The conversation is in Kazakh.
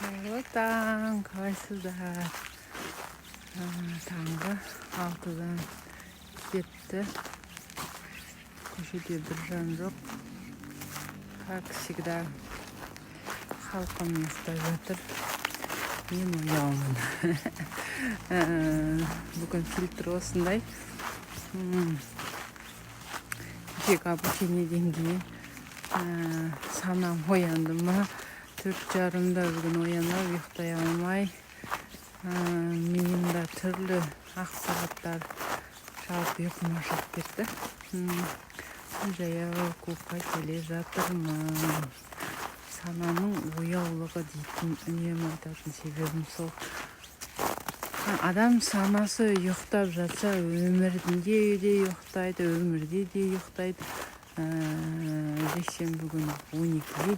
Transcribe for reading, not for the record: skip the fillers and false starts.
Қайырлы таң, қалайсыздар? Таңғы 6-дан кетті. Көшеде бір жан жоқ. Как всегда, халқым ұйықтап жатыр. Мен ояумын. Бүгін фильтр осындай. Кешегі обучениеден кейін санам оянды ма? 4:30-да бүгін оянып, ұйықтай алмай, миымда түрлі ақпараттар жалпы ұйқыма шығып кетті. Жаяу клубқа келе жатырмын. Сананың ояулығы дейтін үнемі айтатын себебім сол. Адам санасы ұйықтап жатса, өмірінде де ұйықтайды, өмірде де ұйықтайды. Жексенбі күні 12-ге